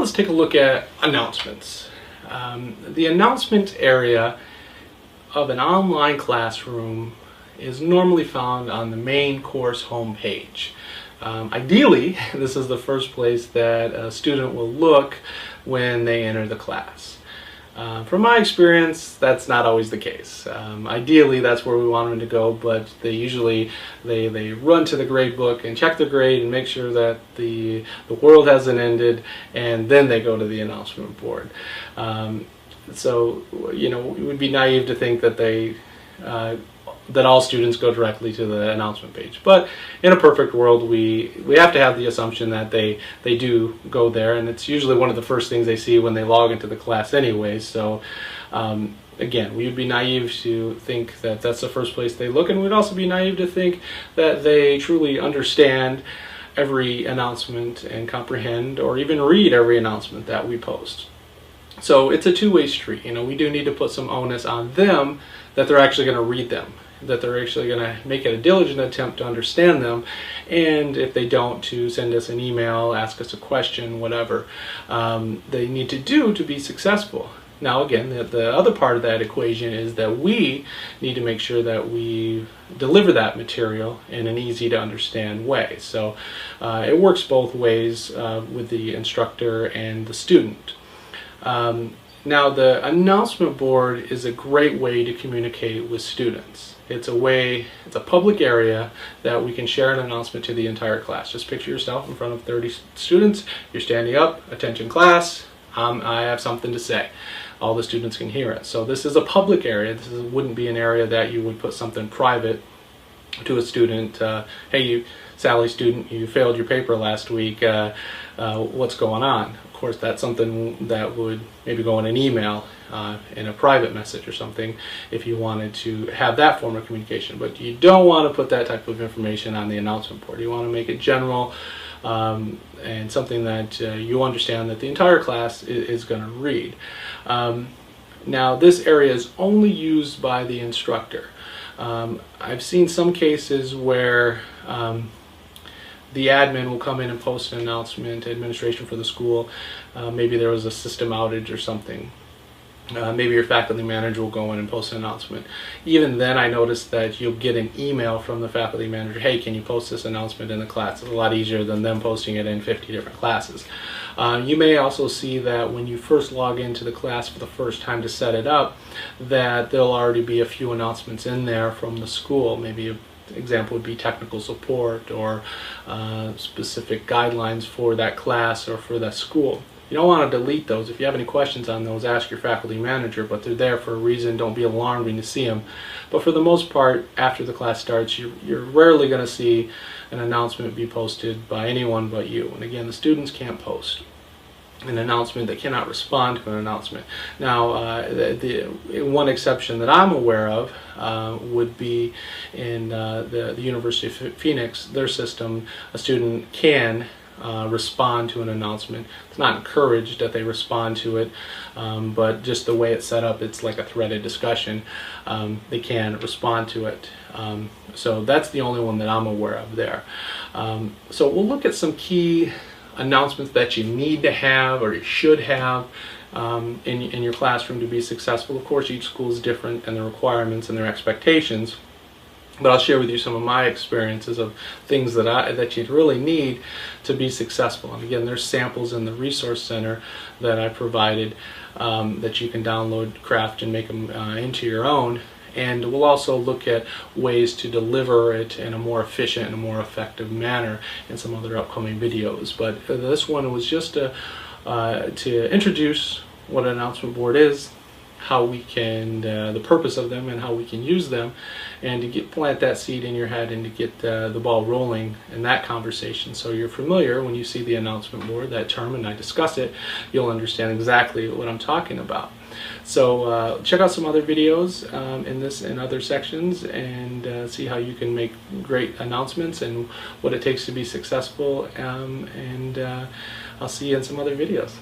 let's take a look at announcements. The announcement area of an online classroom is normally found on the main course homepage. Ideally, this is the first place that a student will look when they enter the class. From my experience, that's not always the case. Ideally, that's where we want them to go, but they usually they run to the grade book and check the grade and make sure that the world hasn't ended, and then they go to the announcement board. So, you know, it would be naive to think that that all students go directly to the announcement page. But in a perfect world, we have to have the assumption that they do go there, and it's usually one of the first things they see when they log into the class anyway. So again, we would be naive to think that that's the first place they look, and we'd also be naive to think that they truly understand every announcement and comprehend or even read every announcement that we post. So it's a two-way street. You know, we do need to put some onus on them that they're actually going to read them, that they're actually going to make it a diligent attempt to understand them, and if they don't, to send us an email, ask us a question, whatever they need to do to be successful. Now again, the other part of that equation is that we need to make sure that we deliver that material in an easy to understand way. So it works both ways with the instructor and the student. Now, the announcement board is a great way to communicate with students. It's a public area that we can share an announcement to the entire class. Just picture yourself in front of 30 students. You're standing up, attention class, I have something to say. All the students can hear it. So this is a public area. This wouldn't be an area that you would put something private to a student. Hey, you Sally student, you failed your paper last week. What's going on? Of course, that's something that would maybe go in an email, in a private message or something, if you wanted to have that form of communication. But you don't want to put that type of information on the announcement board. You want to make it general and something that you understand that the entire class is going to read. Now, this area is only used by the instructor. I've seen some cases where the admin will come in and post an announcement, administration for the school. Maybe there was a system outage or something. Maybe your faculty manager will go in and post an announcement. Even then, I noticed that you'll get an email from the faculty manager, hey, can you post this announcement in the class? It's a lot easier than them posting it in 50 different classes. You may also see that when you first log into the class for the first time to set it up, that there'll already be a few announcements in there from the school. Maybe an example would be technical support or specific guidelines for that class or for that school. You don't want to delete those. If you have any questions on those, ask your faculty manager, but they're there for a reason. Don't be alarmed when you see them. But for the most part, after the class starts, you're rarely going to see an announcement be posted by anyone but you. And again, the students can't post an announcement. They cannot respond to an announcement. Now, the one exception that I'm aware of would be in the University of Phoenix. Their system, a student can respond to an announcement. It's not encouraged that they respond to it, but just the way it's set up, it's like a threaded discussion. They can respond to it. So that's the only one that I'm aware of there. So we'll look at some key announcements that you need to have or you should have in your classroom to be successful. Of course, each school is different and their requirements and their expectations. But I'll share with you some of my experiences of things that you really need to be successful. And again, there's samples in the resource center that I provided that you can download, craft, and make them into your own. And we'll also look at ways to deliver it in a more efficient and a more effective manner in some other upcoming videos. But this one was just to introduce what an announcement board is, how we can, the purpose of them and how we can use them, and to plant that seed in your head and to get the ball rolling in that conversation. So you're familiar when you see the announcement board, that term, and I discuss it, you'll understand exactly what I'm talking about. So check out some other videos in this and other sections, and see how you can make great announcements and what it takes to be successful, and I'll see you in some other videos.